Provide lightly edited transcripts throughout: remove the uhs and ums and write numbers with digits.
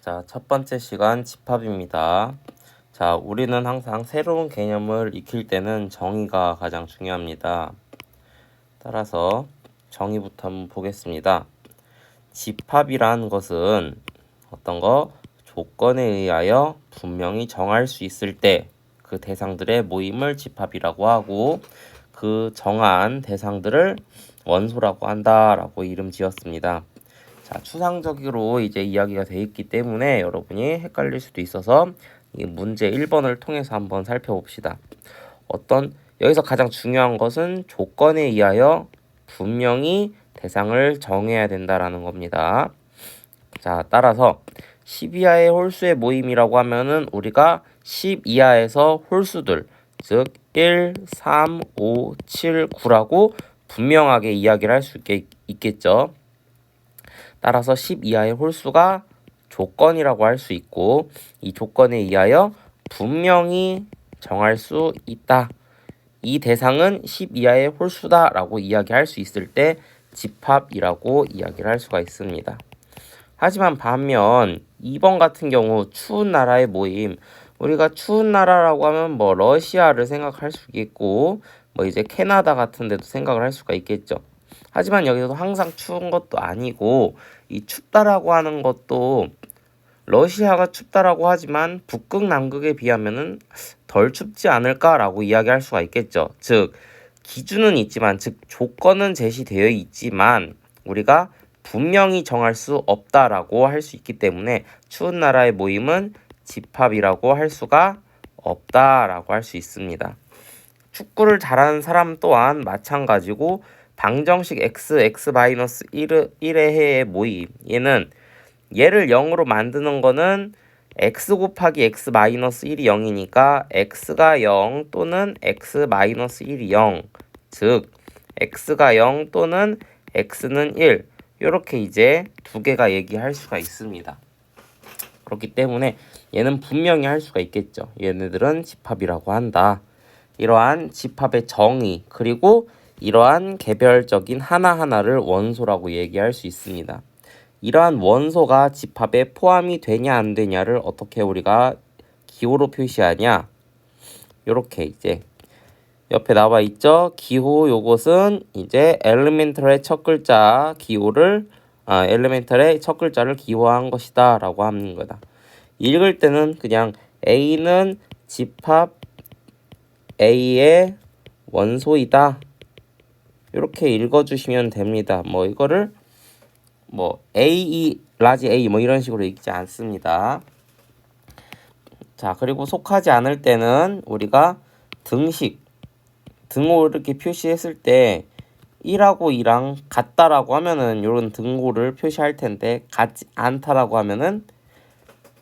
자, 첫 번째 시간 집합입니다. 자, 우리는 항상 새로운 개념을 익힐 때는 정의가 가장 중요합니다. 따라서 정의부터 한번 보겠습니다. 집합이란 것은 어떤 거? 조건에 의하여 분명히 정할 수 있을 때 그 대상들의 모임을 집합이라고 하고 그 정한 대상들을 원소라고 한다라고 이름 지었습니다. 자, 추상적으로 이제 이야기가 되어 있기 때문에 여러분이 헷갈릴 수도 있어서 이 문제 1번을 통해서 한번 살펴봅시다. 여기서 가장 중요한 것은 조건에 의하여 분명히 대상을 정해야 된다라는 겁니다. 자, 따라서 10 이하의 홀수의 모임이라고 하면은 우리가 10 이하에서 홀수들, 즉 1, 3, 5, 7, 9라고 분명하게 이야기를 할 수 있겠죠. 따라서 10 이하의 홀수가 조건이라고 할 수 있고 이 조건에 의하여 분명히 정할 수 있다. 이 대상은 10 이하의 홀수다 라고 이야기할 수 있을 때 집합이라고 이야기를 할 수가 있습니다. 하지만 반면 2번 같은 경우 추운 나라의 모임, 우리가 추운 나라라고 하면 뭐 러시아를 생각할 수 있겠고 뭐 이제 캐나다 같은 데도 생각을 할 수가 있겠죠. 하지만 여기서도 항상 추운 것도 아니고 이 춥다라고 하는 것도 러시아가 춥다라고 하지만 북극 남극에 비하면은 덜 춥지 않을까라고 이야기할 수가 있겠죠. 즉 기준은 있지만 즉 조건은 제시되어 있지만 우리가 분명히 정할 수 없다라고 할 수 있기 때문에 추운 나라의 모임은 집합이라고 할 수가 없다라고 할 수 있습니다. 축구를 잘하는 사람 또한 마찬가지고 방정식 x(x-1의 해의 모임 얘는 얘를 0으로 만드는 거는 x 곱하기 x-1이 0이니까 x가 0 또는 x-1이 0 즉 x가 0 또는 x는 1 이렇게 이제 두 개가 얘기할 수가 있습니다. 그렇기 때문에 얘는 분명히 할 수가 있겠죠. 얘네들은 집합이라고 한다. 이러한 집합의 정의 그리고 이러한 개별적인 하나하나를 원소라고 얘기할 수 있습니다. 이러한 원소가 집합에 포함이 되냐 안 되냐를 어떻게 우리가 기호로 표시하냐 이렇게 이제 옆에 나와 있죠. 기호 요것은 이제 엘리멘털의 첫 글자 기호를 엘리멘털의 첫 글자를 기호한 것이다 라고 하는 거다. 읽을 때는 그냥 A는 집합 A의 원소이다 이렇게 읽어주시면 됩니다. 뭐 이거를 뭐 A, 라지 A 뭐 이런 식으로 읽지 않습니다. 자, 그리고 속하지 않을 때는 우리가 등호 이렇게 표시했을 때 1하고 2랑 같다라고 하면은 이런 등호를 표시할 텐데 같지 않다라고 하면은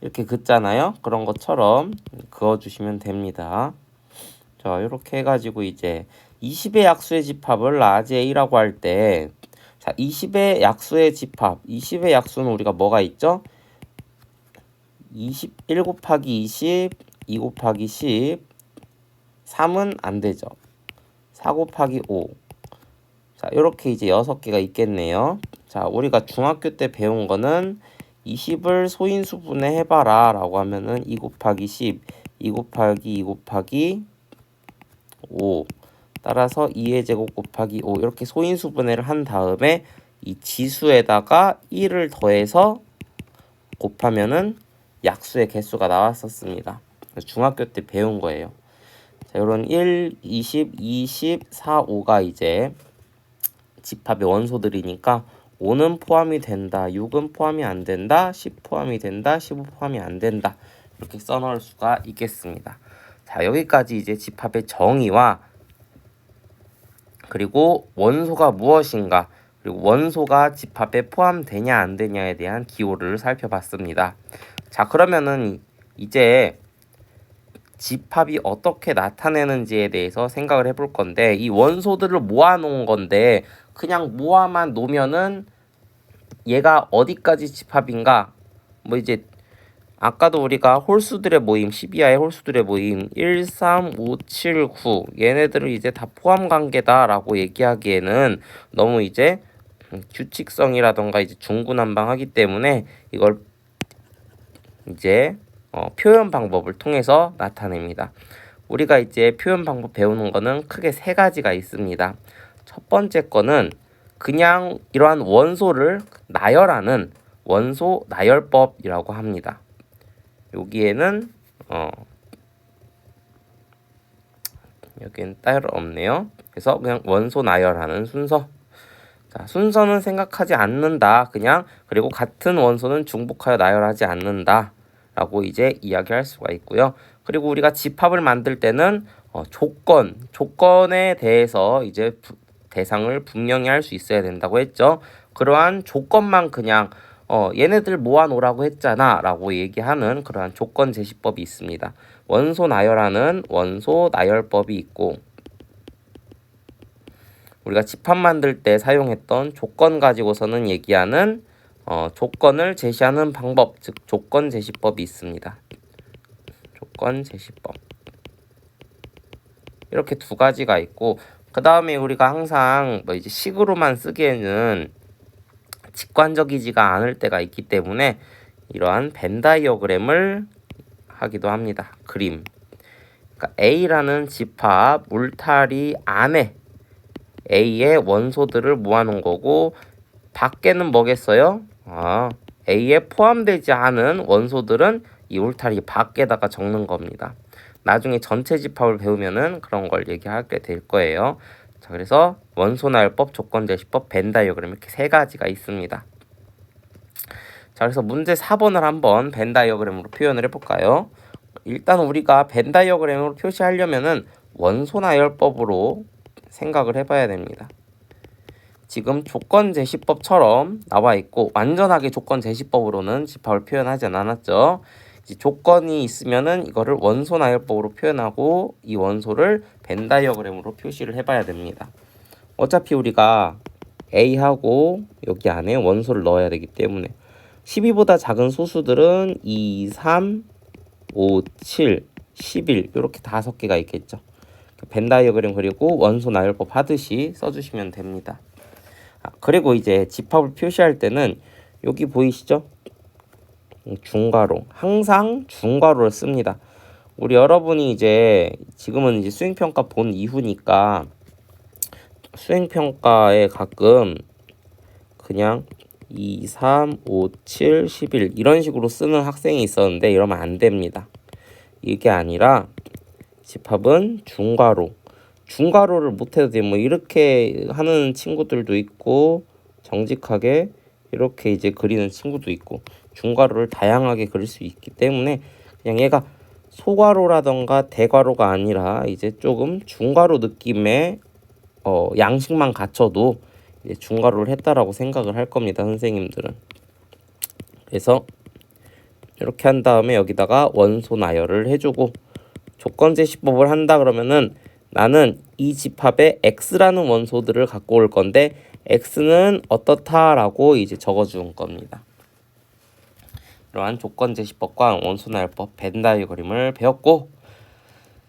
이렇게 긋잖아요. 그런 것처럼 그어주시면 됩니다. 자, 이렇게 해가지고 이제 20의 약수의 집합을 라지 A라고 할 때 자, 20의 약수의 집합 20의 약수는 우리가 뭐가 있죠? 21 곱하기 20 2 곱하기 10 3은 안 되죠. 4 곱하기 5 자, 이렇게 이제 6개가 있겠네요. 자, 우리가 중학교 때 배운 거는 20을 소인수분해 해봐라 라고 하면은 2 곱하기 10 2 곱하기 2 곱하기 5 따라서 2의 제곱 곱하기 5 이렇게 소인수분해를 한 다음에 이 지수에다가 1을 더해서 곱하면은 약수의 개수가 나왔었습니다. 중학교 때 배운 거예요. 자, 이런 1, 20, 20, 4, 5가 이제 집합의 원소들이니까 5는 포함이 된다, 6은 포함이 안 된다, 10 포함이 된다, 15 포함이 안 된다 이렇게 써놓을 수가 있겠습니다. 자, 여기까지 이제 집합의 정의와 그리고 원소가 무엇인가 그리고 원소가 집합에 포함되냐 안 되냐에 대한 기호를 살펴봤습니다. 자, 그러면은 이제 집합이 어떻게 나타내는지에 대해서 생각을 해볼 건데 이 원소들을 모아놓은 건데 그냥 모아만 놓으면은 얘가 어디까지 집합인가 뭐 이제 아까도 우리가 홀수들의 모임 10 이하의 홀수들의 모임 1, 3, 5, 7, 9 얘네들을 이제 다 포함 관계다 라고 얘기하기에는 너무 이제 규칙성이라던가 이제 중구난방하기 때문에 이걸 이제 표현 방법을 통해서 나타냅니다. 우리가 이제 표현 방법 배우는 거는 크게 세 가지가 있습니다. 첫 번째 거는 그냥 이러한 원소를 나열하는 원소 나열법이라고 합니다. 여기에는 여기는 따로 없네요. 그래서 그냥 원소 나열하는 순서. 자, 순서는 생각하지 않는다. 그냥 그리고 같은 원소는 중복하여 나열하지 않는다. 라고 이제 이야기할 수가 있고요. 그리고 우리가 집합을 만들 때는 조건에 대해서 이제 대상을 분명히 할 수 있어야 된다고 했죠. 그러한 조건만 그냥 얘네들 모아놓으라고 했잖아 라고 얘기하는 그러한 조건 제시법이 있습니다. 원소 나열하는 원소 나열법이 있고, 우리가 집합 만들 때 사용했던 조건 가지고서는 얘기하는 조건을 제시하는 방법, 즉 조건 제시법이 있습니다. 조건 제시법. 이렇게 두 가지가 있고, 그 다음에 우리가 항상 이제 식으로만 쓰기에는 직관적이지가 않을 때가 있기 때문에 이러한 벤 다이어그램을 하기도 합니다. 그림. 그러니까 A라는 집합 울타리 안에 A의 원소들을 모아놓은 거고, 밖에는 뭐겠어요? A에 포함되지 않은 원소들은 이 울타리 밖에다가 적는 겁니다. 나중에 전체 집합을 배우면은 그런 걸 얘기하게 될 거예요. 자, 그래서 원소 나열법, 조건 제시법, 벤 다이어그램 이렇게 세 가지가 있습니다. 자, 그래서 문제 4번을 한번 벤 다이어그램으로 표현을 해볼까요? 일단 우리가 벤 다이어그램으로 표시하려면은 원소 나열법으로 생각을 해봐야 됩니다. 지금 조건 제시법처럼 나와 있고, 완전하게 조건 제시법으로는 집합을 표현하지 않았죠. 이제 조건이 있으면은 이거를 원소 나열법으로 표현하고 이 원소를 벤 다이어그램으로 표시를 해봐야 됩니다. 어차피 우리가 A하고 여기 안에 원소를 넣어야 되기 때문에 12보다 작은 소수들은 2, 3, 5, 7, 11 이렇게 5개가 있겠죠. 벤 다이어그램 그리고 원소 나열법 하듯이 써주시면 됩니다. 그리고 이제 집합을 표시할 때는 여기 보이시죠? 중괄호. 항상 중괄호를 씁니다. 우리 여러분이 이제 지금은 이제 수행평가 본 이후니까 수행평가에 가끔 그냥 2, 3, 5, 7, 11 이런 식으로 쓰는 학생이 있었는데 이러면 안 됩니다. 이게 아니라 집합은 중괄호. 중괄호를 못해도 돼. 뭐 이렇게 하는 친구들도 있고 정직하게 이렇게 이제 그리는 친구도 있고 중괄호를 다양하게 그릴 수 있기 때문에 그냥 얘가 소괄호라던가 대괄호가 아니라 이제 조금 중괄호 느낌의 양식만 갖춰도 이제 중괄호를 했다라고 생각을 할 겁니다, 선생님들은. 그래서 이렇게 한 다음에 여기다가 원소 나열을 해주고, 조건 제시법을 한다 그러면은 나는 이 집합에 X라는 원소들을 갖고 올 건데 X는 어떻다라고 이제 적어준 겁니다. 이러한 조건 제시법과 원소 나열법, 벤 다이어그램을 배웠고,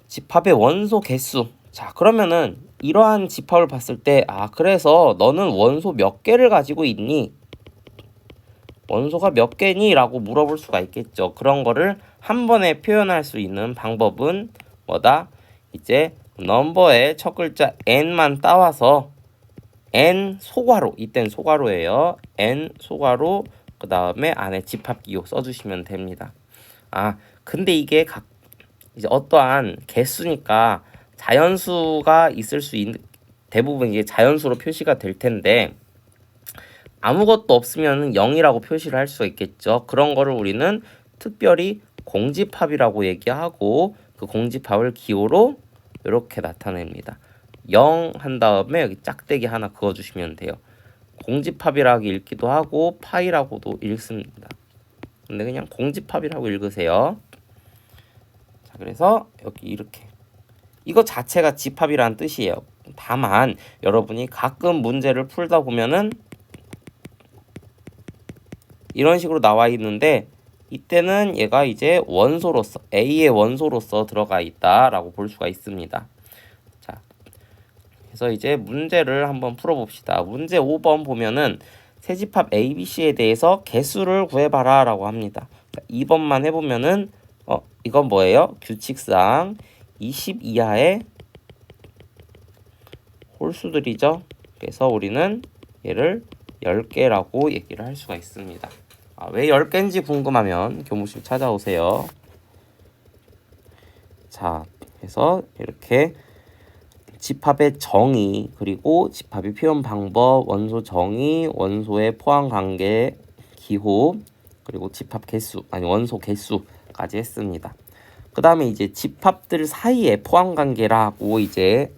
집합의 원소 개수. 자, 그러면은 이러한 집합을 봤을 때 그래서 너는 원소 몇 개를 가지고 있니? 원소가 몇 개니? 라고 물어볼 수가 있겠죠. 그런 거를 한 번에 표현할 수 있는 방법은 뭐다? 이제 넘버의 첫 글자 n만 따와서 n 소괄호, 이땐 소괄호예요. n 소괄호 그 다음에 안에 집합기호 써주시면 됩니다. 근데 이게 이제 어떠한 개수니까 자연수가 있을 수 있는, 대부분 이게 자연수로 표시가 될 텐데 아무것도 없으면 0이라고 표시를 할 수가 있겠죠. 그런 거를 우리는 특별히 공집합이라고 얘기하고 그 공집합을 기호로 이렇게 나타냅니다. 0 한 다음에 여기 짝대기 하나 그어주시면 돼요. 공집합이라고 읽기도 하고 파이라고도 읽습니다. 근데 그냥 공집합이라고 읽으세요. 자, 그래서 여기 이렇게 이거 자체가 집합이라는 뜻이에요. 다만 여러분이 가끔 문제를 풀다 보면은 이런 식으로 나와 있는데 이때는 얘가 이제 원소로서 A의 원소로서 들어가 있다라고 볼 수가 있습니다. 자, 그래서 이제 문제를 한번 풀어봅시다. 문제 5번 보면은 세 집합 A, B, C에 대해서 개수를 구해봐라 라고 합니다. 자, 2번만 해보면은 이건 뭐예요? 규칙상 20 이하의 홀수들이죠. 그래서 우리는 얘를 10개라고 얘기를 할 수가 있습니다. 왜 10개인지 궁금하면 교무실 찾아오세요. 자, 그래서 이렇게 집합의 정의, 그리고 집합의 표현 방법, 원소 정의, 원소의 포함 관계, 기호, 그리고 집합 개수, 원소 개수까지 했습니다. 그 다음에 이제 집합들 사이의 포함 관계라고 이제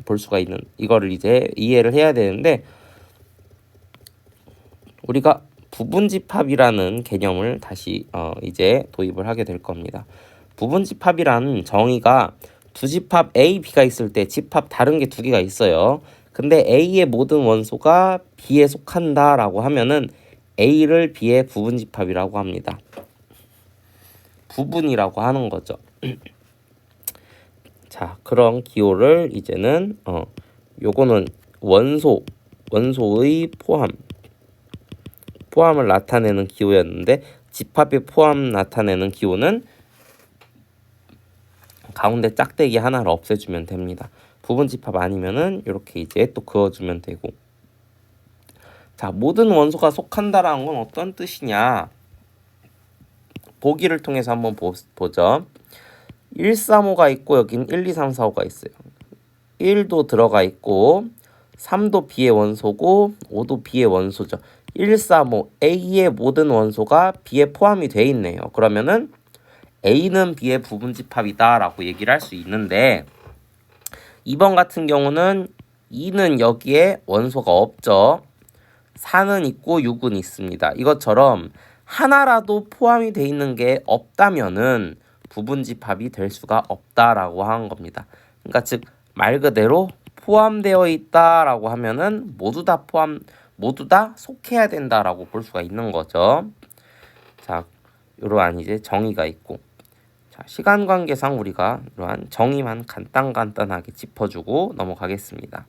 볼 수가 있는, 이거를 이제 이해를 해야 되는데, 우리가 부분집합이라는 개념을 다시 이제 도입을 하게 될 겁니다. 부분집합이라는 정의가 두 집합 A, B가 있을 때 집합 다른 게 두 개가 있어요. 근데 A의 모든 원소가 B에 속한다라고 하면은 A를 B의 부분집합이라고 합니다. 부분이라고 하는 거죠. 자, 그런 기호를 이제는 요거는 원소의 포함을 나타내는 기호였는데, 집합의 포함 나타내는 기호는 가운데 짝대기 하나를 없애주면 됩니다. 부분집합 아니면은 이렇게 이제 또 그어주면 되고. 자, 모든 원소가 속한다라는 건 어떤 뜻이냐? 보기를 통해서 한번 보죠. 1, 3, 5가 있고 여기는 1, 2, 3, 4, 5가 있어요. 1도 들어가 있고 3도 B의 원소고 5도 B의 원소죠. 1, 3, 5 A의 모든 원소가 B에 포함이 돼 있네요. 그러면은 A는 B의 부분집합이다 라고 얘기를 할 수 있는데, 2번 같은 경우는 2는 여기에 원소가 없죠. 4는 있고 6은 있습니다. 이것처럼 하나라도 포함이 돼 있는 게 없다면은 부분집합이 될 수가 없다라고 하는 겁니다. 그러니까 즉 말 그대로 포함되어 있다라고 하면은 모두 다 속해야 된다라고 볼 수가 있는 거죠. 자, 이러한 이제 정의가 있고, 자, 시간 관계상 우리가 이러한 정의만 간단하게 짚어주고 넘어가겠습니다.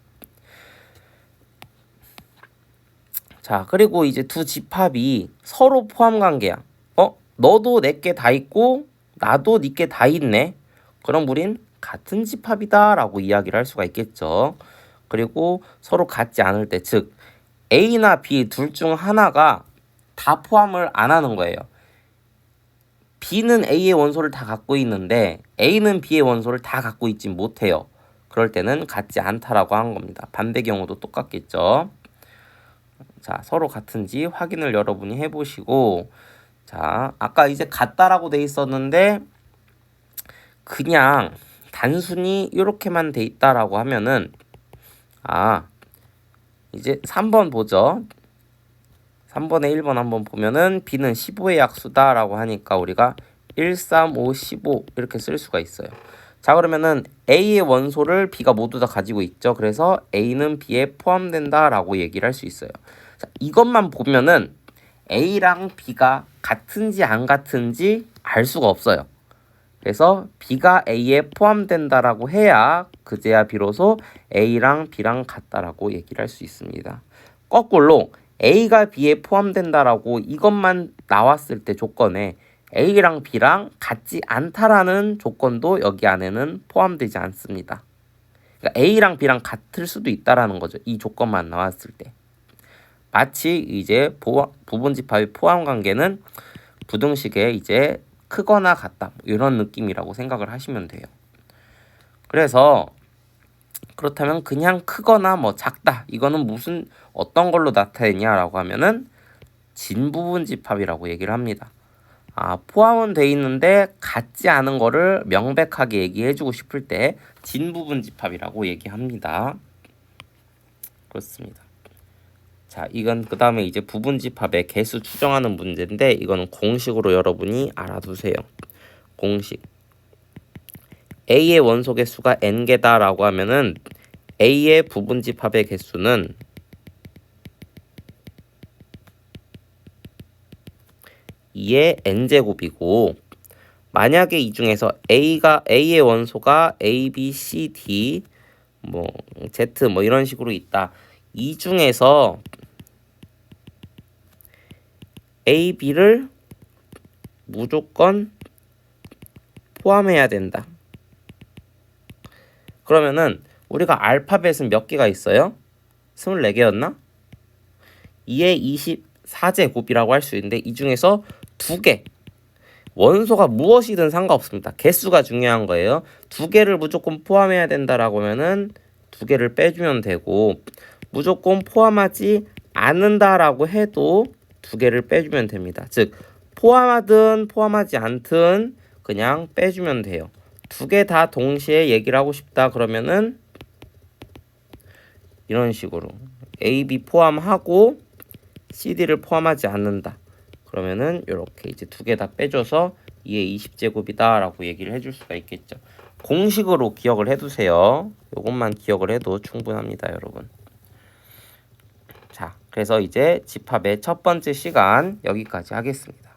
자, 그리고 이제 두 집합이 서로 포함 관계야. 너도 내게 다 있고 나도 니께 다 있네. 그럼 우린 같은 집합이다 라고 이야기를 할 수가 있겠죠. 그리고 서로 같지 않을 때, 즉 A나 B 둘 중 하나가 다 포함을 안 하는 거예요. B는 A의 원소를 다 갖고 있는데 A는 B의 원소를 다 갖고 있지 못해요. 그럴 때는 같지 않다라고 하는 겁니다. 반대 경우도 똑같겠죠. 자, 서로 같은지 확인을 여러분이 해보시고, 자, 아까 이제 같다라고 돼 있었는데 그냥 단순히 이렇게만 돼 있다라고 하면은, 이제 3번 보죠. 3번에 1번 한번 보면은 B는 15의 약수다라고 하니까 우리가 1, 3, 5, 15 이렇게 쓸 수가 있어요. 자, 그러면은 A의 원소를 B가 모두 다 가지고 있죠. 그래서 A는 B에 포함된다라고 얘기를 할 수 있어요. 자, 이것만 보면은 A랑 B가 같은지 안 같은지 알 수가 없어요. 그래서 B가 A에 포함된다라고 해야 그제야 비로소 A랑 B랑 같다라고 얘기를 할 수 있습니다. 거꾸로 A가 B에 포함된다라고 이것만 나왔을 때 조건에 A랑 B랑 같지 않다라는 조건도 여기 안에는 포함되지 않습니다. 그러니까 A랑 B랑 같을 수도 있다라는 거죠. 이 조건만 나왔을 때. 마치 이제 부분집합의 포함 관계는 부등식에 이제 크거나 같다 이런 느낌이라고 생각을 하시면 돼요. 그래서 그렇다면 그냥 크거나 뭐 작다 이거는 어떤 걸로 나타내냐라고 하면은 진부분집합이라고 얘기를 합니다. 포함은 돼 있는데 같지 않은 거를 명백하게 얘기해주고 싶을 때 진부분집합이라고 얘기합니다. 그렇습니다. 자, 이건 그 다음에 이제 부분집합의 개수 추정하는 문제인데, 이거는 공식으로 여러분이 알아두세요. 공식. A의 원소 개수가 n개다라고 하면은 A의 부분집합의 개수는 2의 n제곱이고, 만약에 이 중에서 A의 원소가 A, B, C, D, Z 이런 식으로 있다. 이 중에서 A, B를 무조건 포함해야 된다. 그러면은 우리가 알파벳은 몇 개가 있어요? 24개였나? 2의 24제곱이라고 할 수 있는데 이 중에서 2개. 원소가 무엇이든 상관없습니다. 개수가 중요한 거예요. 2개를 무조건 포함해야 된다라고 하면은 2개를 빼주면 되고, 무조건 포함하지 않는다라고 해도 2개를 빼주면 됩니다. 즉 포함하든 포함하지 않든 그냥 빼주면 돼요. 2개 다 동시에 얘기를 하고 싶다 그러면은 이런 식으로 A, B 포함하고 CD를 포함하지 않는다. 그러면은 이렇게 이제 2개 다 빼줘서 2의 20제곱이다 라고 얘기를 해줄 수가 있겠죠. 공식으로 기억을 해두세요. 이것만 기억을 해도 충분합니다, 여러분. 자, 그래서 이제 집합의 첫 번째 시간 여기까지 하겠습니다.